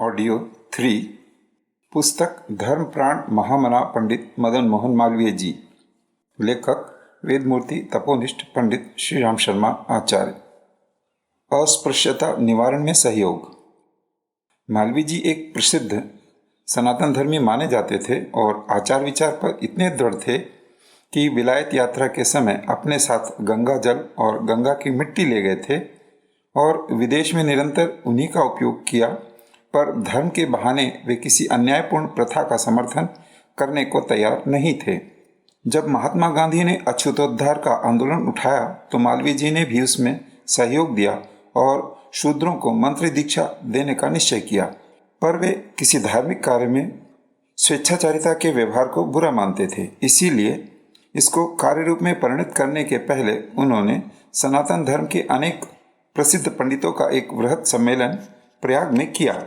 Audio 3 पुस्तक धर्म प्राण महामना पंडित मदन मोहन मालवीय जी। लेखक वेदमूर्ति तपोनिष्ठ पंडित श्री राम शर्मा आचार्य। अस्पृश्यता निवारण में सहयोग। मालवीय जी एक प्रसिद्ध सनातन धर्मी माने जाते थे और आचार विचार पर इतने दृढ़ थे कि विलायत यात्रा के समय अपने साथ गंगा जल और गंगा की मिट्टी ले गए थे और विदेश में निरंतर उन्हीं का उपयोग किया, पर धर्म के बहाने वे किसी अन्यायपूर्ण प्रथा का समर्थन करने को तैयार नहीं थे। जब महात्मा गांधी ने अछूतोद्धार का आंदोलन उठाया तो मालवीय जी ने भी उसमें सहयोग दिया और शूद्रों को मंत्र दीक्षा देने का निश्चय किया, पर वे किसी धार्मिक कार्य में स्वेच्छाचारिता के व्यवहार को बुरा मानते थे। इसीलिए इसको कार्य रूप में परिणत करने के पहले उन्होंने सनातन धर्म के अनेक प्रसिद्ध पंडितों का एक वृहद सम्मेलन प्रयाग में किया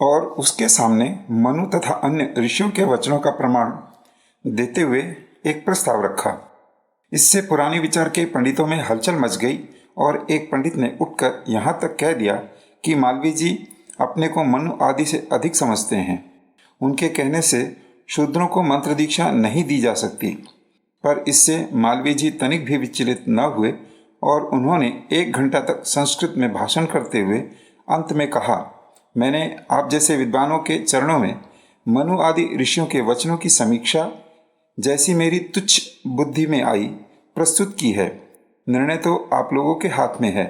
और उसके सामने मनु तथा अन्य ऋषियों के वचनों का प्रमाण देते हुए एक प्रस्ताव रखा। इससे पुरानी विचार के पंडितों में हलचल मच गई और एक पंडित ने उठकर यहाँ तक कह दिया कि मालवीय जी अपने को मनु आदि से अधिक समझते हैं। उनके कहने से शूद्रों को मंत्र दीक्षा नहीं दी जा सकती। पर इससे मालवीय जी तनिक भी विचलित न हुए और उन्होंने 1 घंटा तक संस्कृत में भाषण करते हुए अंत में कहा, मैंने आप जैसे विद्वानों के चरणों में मनु आदि ऋषियों के वचनों की समीक्षा जैसी मेरी तुच्छ बुद्धि में आई प्रस्तुत की है। निर्णय तो आप लोगों के हाथ में है।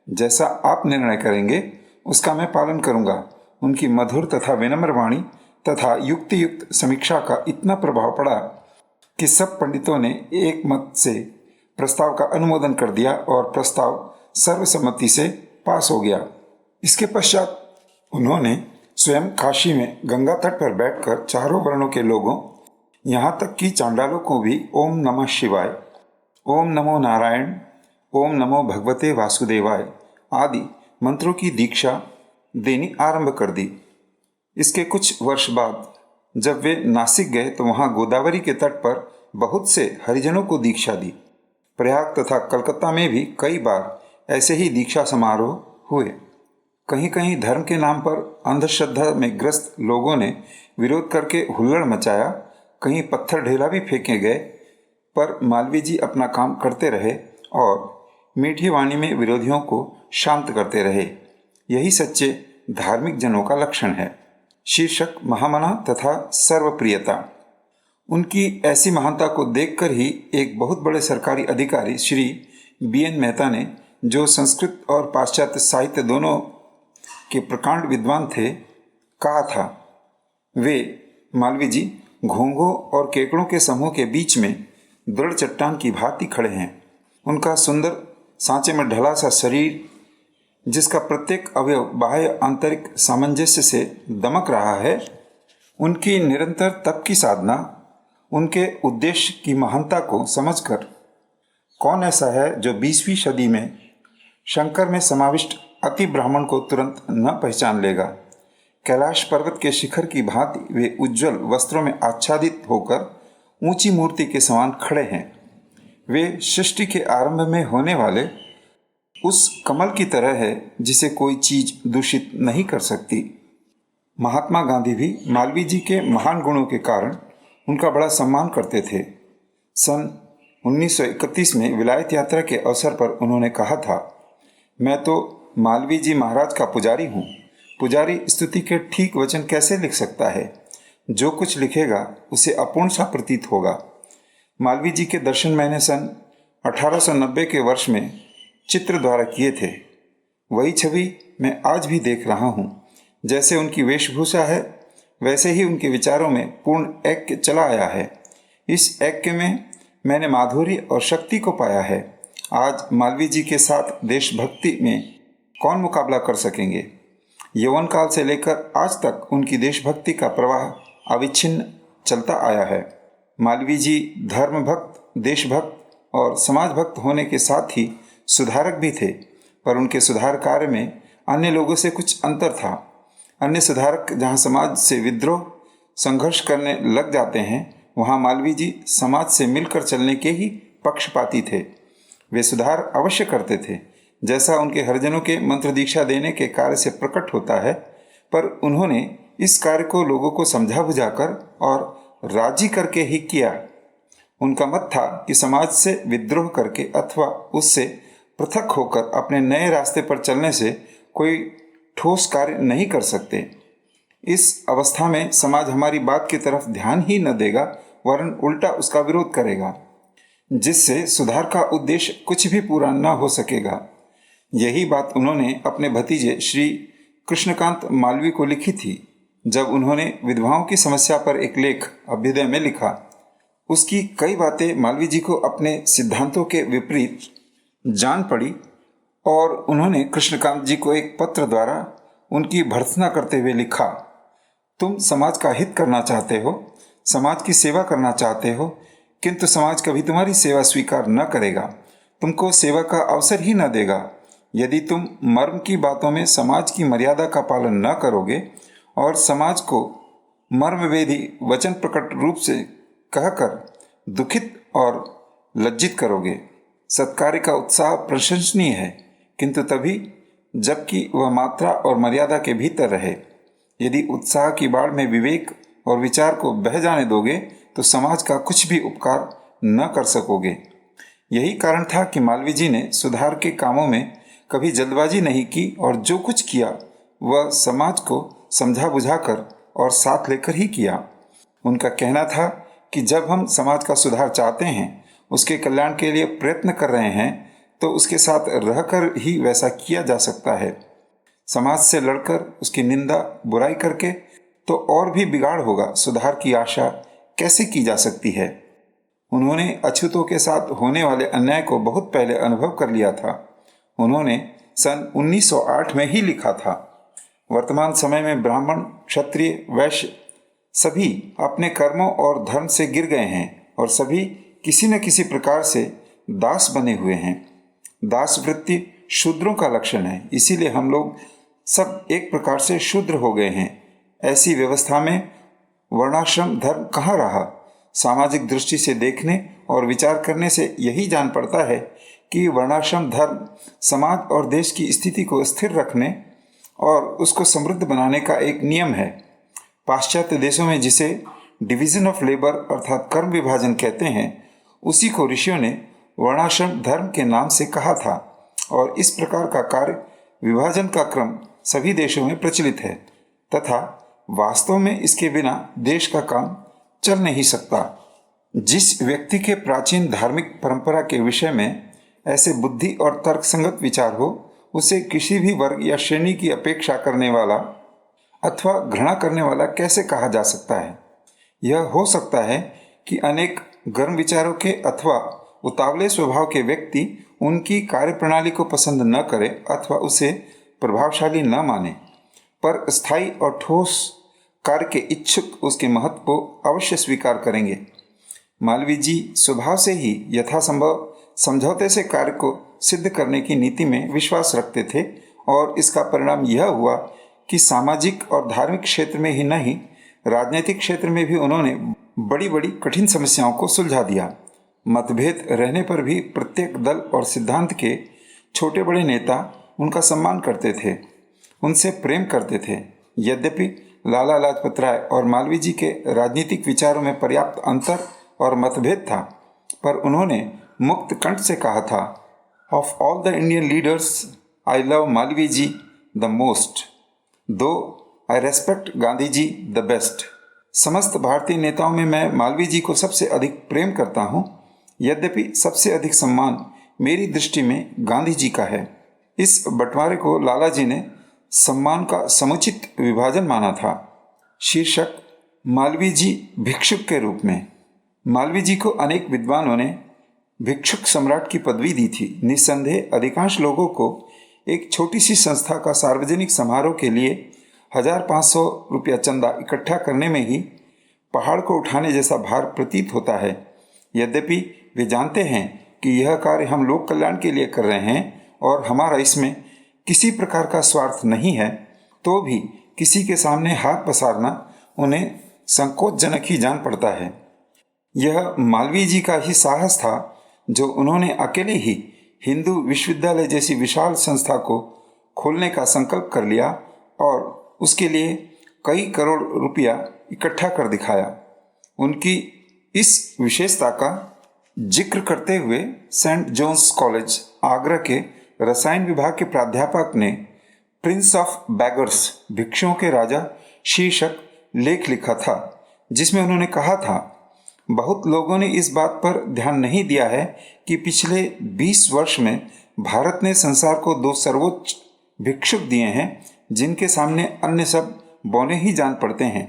जैसा आप निर्णय करेंगे उसका मैं पालन करूंगा। उनकी मधुर तथा विनम्र वाणी तथा युक्ति युक्त समीक्षा का इतना प्रभाव पड़ा कि सब पंडितों ने एक मत से प्रस्ताव का अनुमोदन कर दिया और प्रस्ताव सर्वसम्मति से पास हो गया। इसके पश्चात उन्होंने स्वयं काशी में गंगा तट पर बैठकर चारों वर्णों के लोगों, यहाँ तक कि चांडालों को भी ओम नमः शिवाय, ओम नमो नारायण, ओम नमो भगवते वासुदेवाय आदि मंत्रों की दीक्षा देनी आरंभ कर दी। इसके कुछ वर्ष बाद जब वे नासिक गए तो वहाँ गोदावरी के तट पर बहुत से हरिजनों को दीक्षा दी। प्रयाग तथा कलकत्ता में भी कई बार ऐसे ही दीक्षा समारोह हुए। कहीं कहीं धर्म के नाम पर अंधश्रद्धा में ग्रस्त लोगों ने विरोध करके हुल्लड़ मचाया, कहीं पत्थर ढेला भी फेंके गए, पर मालवीय जी अपना काम करते रहे और मीठी वाणी में विरोधियों को शांत करते रहे। यही सच्चे धार्मिक जनों का लक्षण है। शीर्षक महामना तथा सर्वप्रियता। उनकी ऐसी महानता को देखकर ही एक बहुत बड़े सरकारी अधिकारी श्री BN मेहता ने, जो संस्कृत और पाश्चात्य साहित्य दोनों के प्रकांड विद्वान थे, कहा था, वे मालवीय जी घोंघों और केकड़ों के समूह के बीच में दृढ़ चट्टान की भांति खड़े हैं। उनका सुंदर सांचे में ढला सा शरीर, जिसका प्रत्येक अवयव बाह्य आंतरिक सामंजस्य से दमक रहा है, उनकी निरंतर तप की साधना, उनके उद्देश्य की महानता को समझकर कौन ऐसा है जो 20वीं सदी में शंकर में समाविष्ट अति ब्राह्मण को तुरंत न पहचान लेगा। कैलाश पर्वत के शिखर की भांति वे उज्जवल वस्त्रों में आच्छादित होकर ऊंची मूर्ति के समान खड़े हैं। वे सृष्टि के आरंभ में होने वाले उस कमल की तरह है जिसे कोई चीज दूषित नहीं कर सकती। महात्मा गांधी भी मालवीय जी के महान गुणों के कारण उनका बड़ा सम्मान करते थे। सन 1931 में विलायत यात्रा के अवसर पर उन्होंने कहा था, मैं तो मालवीय जी महाराज का पुजारी हूँ। पुजारी स्तुति के ठीक वचन कैसे लिख सकता है? जो कुछ लिखेगा उसे अपूर्ण सा प्रतीत होगा। मालवीय जी के दर्शन मैंने सन 1890 के वर्ष में चित्र द्वारा किए थे। वही छवि मैं आज भी देख रहा हूँ। जैसे उनकी वेशभूषा है वैसे ही उनके विचारों में पूर्ण ऐक्य चला आया है। इस ऐक्य में मैंने माधुर्य और शक्ति को पाया है। आज मालवीय जी के साथ देशभक्ति में कौन मुकाबला कर सकेंगे? यौवन काल से लेकर आज तक उनकी देशभक्ति का प्रवाह अविच्छिन्न चलता आया है। मालवीय जी धर्म भक्त, देशभक्त और समाज भक्त होने के साथ ही सुधारक भी थे, पर उनके सुधार कार्य में अन्य लोगों से कुछ अंतर था। अन्य सुधारक जहाँ समाज से विद्रोह संघर्ष करने लग जाते हैं, वहाँ मालवीय जी समाज से मिलकर चलने के ही पक्षपाती थे। वे सुधार अवश्य करते थे, जैसा उनके हरिजनों के मंत्र दीक्षा देने के कार्य से प्रकट होता है, पर उन्होंने इस कार्य को लोगों को समझा बुझाकर और राजी करके ही किया। उनका मत था कि समाज से विद्रोह करके अथवा उससे पृथक होकर अपने नए रास्ते पर चलने से कोई ठोस कार्य नहीं कर सकते। इस अवस्था में समाज हमारी बात की तरफ ध्यान ही न देगा, वरन उल्टा उसका विरोध करेगा, जिससे सुधार का उद्देश्य कुछ भी पूरा न हो सकेगा। यही बात उन्होंने अपने भतीजे श्री कृष्णकांत मालवीय को लिखी थी, जब उन्होंने विधवाओं की समस्या पर एक लेख अभ्युदय में लिखा। उसकी कई बातें मालवीय जी को अपने सिद्धांतों के विपरीत जान पड़ी और उन्होंने कृष्णकांत जी को एक पत्र द्वारा उनकी भर्त्सना करते हुए लिखा, तुम समाज का हित करना चाहते हो, समाज की सेवा करना चाहते हो, किंतु समाज कभी तुम्हारी सेवा स्वीकार न करेगा, तुमको सेवा का अवसर ही न देगा। यदि तुम मर्म की बातों में समाज की मर्यादा का पालन न करोगे और समाज को मर्मवेदी वचन प्रकट रूप से कहकर दुखित और लज्जित करोगे। सत्कार्य का उत्साह प्रशंसनीय है, किंतु तभी जबकि वह मात्रा और मर्यादा के भीतर रहे। यदि उत्साह की बाढ़ में विवेक और विचार को बह जाने दोगे तो समाज का कुछ भी उपकार न कर सकोगे। यही कारण था कि मालवीय जी ने सुधार के कामों में कभी जल्दबाजी नहीं की और जो कुछ किया वह समाज को समझा बुझाकर और साथ लेकर ही किया। उनका कहना था कि जब हम समाज का सुधार चाहते हैं, उसके कल्याण के लिए प्रयत्न कर रहे हैं, तो उसके साथ रहकर ही वैसा किया जा सकता है। समाज से लड़कर उसकी निंदा बुराई करके तो और भी बिगाड़ होगा, सुधार की आशा कैसे की जा सकती है। उन्होंने अछूतों के साथ होने वाले अन्याय को बहुत पहले अनुभव कर लिया था। उन्होंने सन 1908 में ही लिखा था, वर्तमान समय में ब्राह्मण, क्षत्रिय, वैश्य सभी अपने कर्मों और धर्म से गिर गए हैं और सभी किसी न किसी प्रकार से दास बने हुए हैं। दास वृत्ति शूद्रों का लक्षण है, इसीलिए हम लोग सब एक प्रकार से शूद्र हो गए हैं। ऐसी व्यवस्था में वर्णाश्रम धर्म कहाँ रहा। सामाजिक दृष्टि से देखने और विचार करने से यही जान पड़ता है कि वर्णाश्रम धर्म समाज और देश की स्थिति को स्थिर रखने और उसको समृद्ध बनाने का एक नियम है। पाश्चात्य देशों में जिसे डिवीजन ऑफ लेबर अर्थात कर्म विभाजन कहते हैं, उसी को ऋषियों ने वर्णाश्रम धर्म के नाम से कहा था और इस प्रकार का कार्य विभाजन का क्रम सभी देशों में प्रचलित है तथा वास्तव में इसके बिना देश का काम चल नहीं सकता। जिस व्यक्ति के प्राचीन धार्मिक परंपरा के विषय में ऐसे बुद्धि और तर्कसंगत विचार हो, उसे किसी भी वर्ग या श्रेणी की अपेक्षा करने वाला अथवा घृणा करने वाला कैसे कहा जा सकता है। यह हो सकता है कि अनेक गर्म विचारों के अथवा उतावले स्वभाव के व्यक्ति उनकी कार्यप्रणाली को पसंद न करे अथवा उसे प्रभावशाली न माने, पर स्थायी और ठोस कार्य के इच्छुक उसके महत्व को अवश्य स्वीकार करेंगे। मालवीय जी स्वभाव से ही यथासंभव समझौते से कार्य को सिद्ध करने की नीति में विश्वास रखते थे और इसका परिणाम यह हुआ कि सामाजिक और धार्मिक क्षेत्र में ही नहीं, राजनीतिक क्षेत्र में भी उन्होंने बड़ी बड़ी कठिन समस्याओं को सुलझा दिया। मतभेद रहने पर भी प्रत्येक दल और सिद्धांत के छोटे बड़े नेता उनका सम्मान करते थे, उनसे प्रेम करते थे। यद्यपि लाला लाजपत राय और मालवीय जी के राजनीतिक विचारों में पर्याप्त अंतर और मतभेद था, पर उन्होंने मुक्त कंठ से कहा था, of all the Indian leaders I love Malaviya ji the most, though I respect Gandhi ji the best. समस्त भारतीय नेताओं में मैं मालवीय जी को सबसे अधिक प्रेम करता हूँ, यद्यपि सबसे अधिक सम्मान मेरी दृष्टि में गांधी जी का है। इस बंटवारे को लाला जी ने सम्मान का समुचित विभाजन माना था। शीर्षक मालवीय जी भिक्षुक के रूप में। मालवीय जी को अनेक विद्वानों ने भिक्षुक सम्राट की पदवी दी थी। निस्संदेह अधिकांश लोगों को एक छोटी सी संस्था का सार्वजनिक समारोह के लिए 1500 रुपया चंदा इकट्ठा करने में ही पहाड़ को उठाने जैसा भार प्रतीत होता है। यद्यपि वे जानते हैं कि यह कार्य हम लोक कल्याण के लिए कर रहे हैं और हमारा इसमें किसी प्रकार का स्वार्थ नहीं है, तो भी किसी के सामने हाथ पसारना उन्हें संकोचजनक ही जान पड़ता है। यह मालवीय जी का ही साहस था जो उन्होंने अकेले ही हिंदू विश्वविद्यालय जैसी विशाल संस्था को खोलने का संकल्प कर लिया और उसके लिए कई करोड़ रुपया इकट्ठा कर दिखाया। उनकी इस विशेषता का जिक्र करते हुए सेंट जॉन्स कॉलेज आगरा के रसायन विभाग के प्राध्यापक ने प्रिंस ऑफ बैगर्स, भिक्षुओं के राजा शीर्षक लेख लिखा था, जिसमें उन्होंने कहा था, बहुत लोगों ने इस बात पर ध्यान नहीं दिया है कि पिछले 20 वर्ष में भारत ने संसार को 2 सर्वोच्च भिक्षुक दिए हैं जिनके सामने अन्य सब बौने ही जान पड़ते हैं।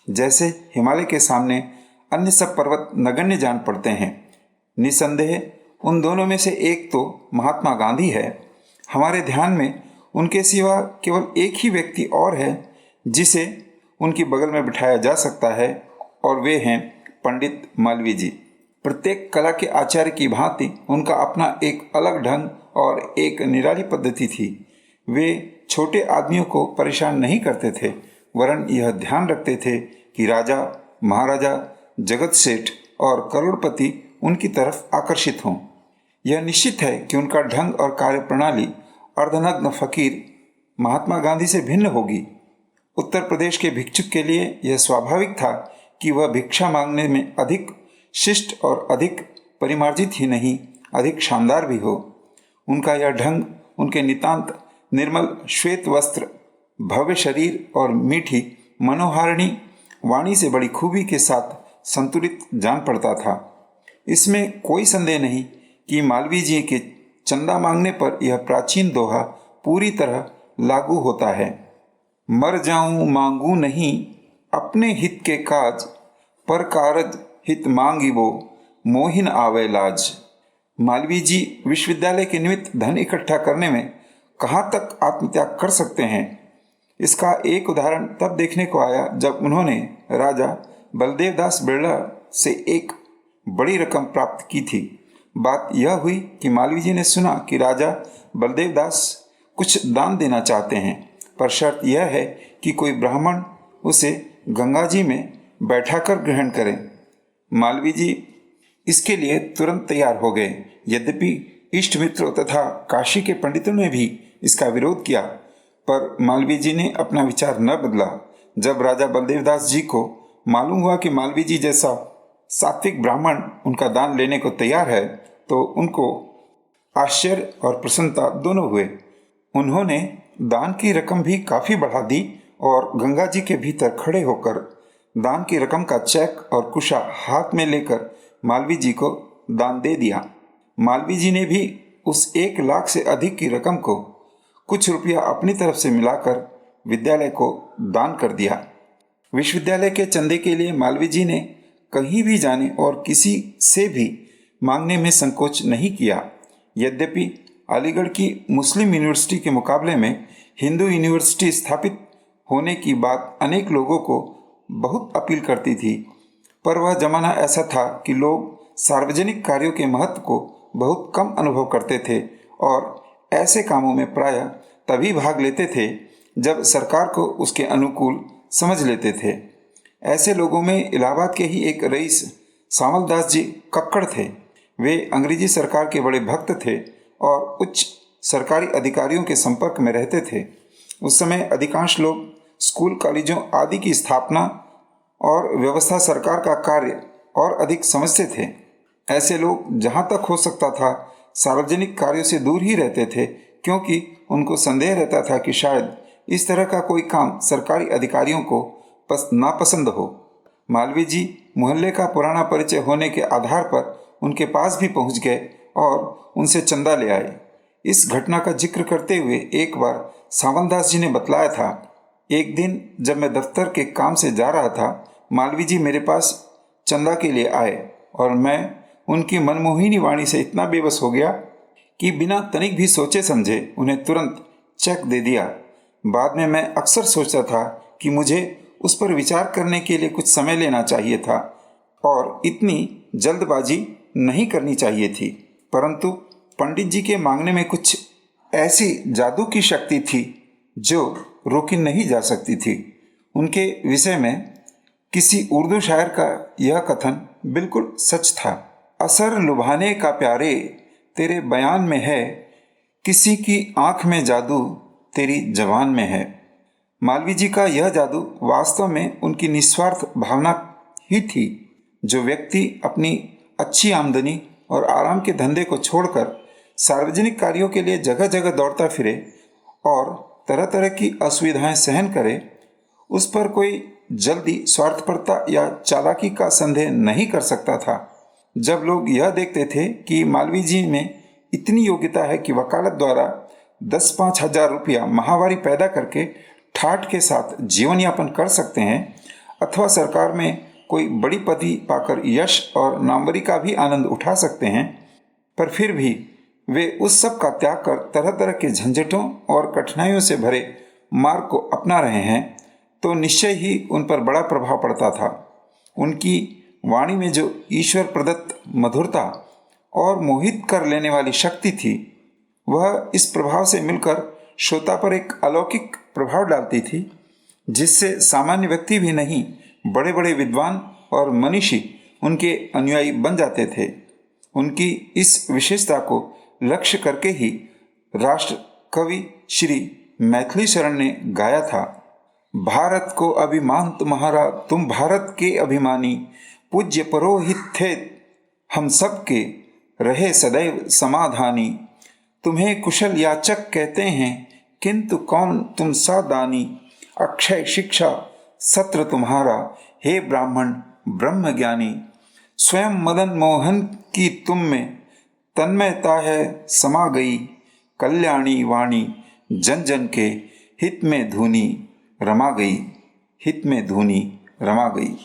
जैसे हिमालय के सामने अन्य सब पर्वत नगण्य जान पड़ते हैं। निसंदेह उन दोनों में से एक तो महात्मा गांधी है। हमारे ध्यान में उनके सिवा केवल एक ही व्यक्ति और है जिसे उनकी बगल में बिठाया जा सकता है, और वे हैं पंडित मालवीय जी। प्रत्येक कला के आचार्य की भांति उनका अपना एक अलग ढंग और एक निराली पद्धति थी। वे छोटे आदमियों को परेशान नहीं करते थे, वरन यह ध्यान रखते थे कि राजा, महाराजा, जगत सेठ और करोड़पति उनकी तरफ आकर्षित हों। यह निश्चित है कि उनका ढंग और कार्य प्रणाली अर्धनग्न फकीर महात्मा गांधी से भिन्न होगी। उत्तर प्रदेश के भिक्षुक के लिए यह स्वाभाविक था कि वह भिक्षा मांगने में अधिक शिष्ट और अधिक परिमार्जित ही नहीं, अधिक शानदार भी हो। उनका यह ढंग उनके नितांत निर्मल श्वेत वस्त्र, भव्य शरीर और मीठी मनोहारिणी वाणी से बड़ी खूबी के साथ संतुलित जान पड़ता था। इसमें कोई संदेह नहीं कि मालवीय जी के चंदा मांगने पर यह प्राचीन दोहा पूरी तरह लागू होता है। मर जाऊं मांगू नहीं अपने हित के काज, पर कारज हित मांगी वो मोहिन आवे लाज। मालवीय जी विश्वविद्यालय के निमित्त धन इकट्ठा करने में कहाँ तक आत्मत्याग कर सकते हैं, इसका एक उदाहरण तब देखने को आया जब उन्होंने राजा बलदेव दास बिरला से एक बड़ी रकम प्राप्त की थी। बात यह हुई कि मालवीय जी ने सुना कि राजा बलदेव दास कुछ दान देना चाहते हैं, पर शर्त यह है कि कोई ब्राह्मण उसे गंगा जी में बैठाकर ग्रहण करे। मालवीय जी इसके लिए तुरंत तैयार हो गए। यद्यपि इष्ट मित्रों तथा काशी के पंडितों ने भी इसका विरोध किया, पर मालवीय जी ने अपना विचार न बदला। जब राजा बलदेव दास जी को मालूम हुआ कि मालवीय जी जैसा सात्विक ब्राह्मण उनका दान लेने को तैयार है, तो उनको आश्चर्य और प्रसन्नता दोनों हुए। उन्होंने दान की रकम भी काफ़ी बढ़ा दी और गंगा जी के भीतर खड़े होकर दान की रकम का चेक और कुशा हाथ में लेकर मालवीय जी को दान दे दिया। मालवीय जी ने भी उस 1 लाख से अधिक की रकम को कुछ रुपया अपनी तरफ से मिलाकर विद्यालय को दान कर दिया। विश्वविद्यालय के चंदे के लिए मालवीय जी ने कहीं भी जाने और किसी से भी मांगने में संकोच नहीं किया। यद्यपि अलीगढ़ की मुस्लिम यूनिवर्सिटी के मुकाबले में हिंदू यूनिवर्सिटी स्थापित होने की बात अनेक लोगों को बहुत अपील करती थी, पर वह जमाना ऐसा था कि लोग सार्वजनिक कार्यों के महत्व को बहुत कम अनुभव करते थे और ऐसे कामों में प्रायः तभी भाग लेते थे जब सरकार को उसके अनुकूल समझ लेते थे। ऐसे लोगों में इलाहाबाद के ही एक रईस सामल दास जी कक्कड़ थे। वे अंग्रेजी सरकार के बड़े भक्त थे और उच्च सरकारी अधिकारियों के संपर्क में रहते थे। उस समय अधिकांश लोग स्कूल, कॉलेजों आदि की स्थापना और व्यवस्था, सरकार का कार्य और अधिक समझते थे। ऐसे लोग जहाँ तक हो सकता था सार्वजनिक कार्यों से दूर ही रहते थे, क्योंकि उनको संदेह रहता था कि शायद इस तरह का कोई काम सरकारी अधिकारियों को नापसंद हो। मालवीय जी मोहल्ले का पुराना परिचय होने के आधार पर उनके पास भी पहुंच गए और उनसे चंदा ले आए। इस घटना का जिक्र करते हुए एक बार सावंतदास जी ने बतलाया था, एक दिन जब मैं दफ्तर के काम से जा रहा था, मालवीय जी मेरे पास चंदा के लिए आए और मैं उनकी मनमोहिनी वाणी से इतना बेबस हो गया कि बिना तनिक भी सोचे समझे उन्हें तुरंत चेक दे दिया। बाद में मैं अक्सर सोचता था कि मुझे उस पर विचार करने के लिए कुछ समय लेना चाहिए था और इतनी जल्दबाजी नहीं करनी चाहिए थी, परंतु पंडित जी के मांगने में कुछ ऐसी जादू की शक्ति थी जो रोकी नहीं जा सकती थी। उनके विषय में किसी उर्दू शायर का यह कथन बिल्कुल सच था, असर लुभाने का प्यारे तेरे बयान में है, किसी की आंख में जादू तेरी जबान में है। मालवीय जी का यह जादू वास्तव में उनकी निस्वार्थ भावना ही थी। जो व्यक्ति अपनी अच्छी आमदनी और आराम के धंधे को छोड़कर सार्वजनिक कार्यों के लिए जगह जगह दौड़ता फिरे और तरह तरह की असुविधाएं सहन करे, उस पर कोई जल्दी स्वार्थपरता या चालाकी का संदेह नहीं कर सकता था। जब लोग यह देखते थे कि मालवीय जी में इतनी योग्यता है कि वकालत द्वारा 10-5 हजार रुपया माहवारी पैदा करके ठाठ के साथ जीवन यापन कर सकते हैं, अथवा सरकार में कोई बड़ी पदवी पाकर यश और नामवरी का भी आनंद उठा सकते हैं, पर फिर भी वे उस सब का त्याग कर तरह तरह के झंझटों और कठिनाइयों से भरे मार्ग को अपना रहे हैं, तो निश्चय ही उन पर बड़ा प्रभाव पड़ता था। उनकी वाणी में जो ईश्वर प्रदत्त मधुरता और मोहित कर लेने वाली शक्ति थी, वह इस प्रभाव से मिलकर श्रोता पर एक अलौकिक प्रभाव डालती थी, जिससे सामान्य व्यक्ति भी नहीं, बड़े बड़े विद्वान और मनीषी उनके अनुयायी बन जाते थे। उनकी इस विशेषता को लक्ष्य करके ही राष्ट्र कवि श्री मैथिली शरण ने गाया था, भारत को अभिमान तुम्हारा, तुम भारत के अभिमानी, पूज्य पुरोहित थे हम सबके, रहे सदैव समाधानी, तुम्हें कुशल याचक कहते हैं, किंतु कौन तुम सा दानी, अक्षय शिक्षा सत्र तुम्हारा, हे ब्राह्मण ब्रह्म ज्ञानी, स्वयं मदन मोहन की तुम में तन्मयता है समा गई, कल्याणी वाणी जन जन के हित में धुनी रमा गई, हित में धुनी रमा गई।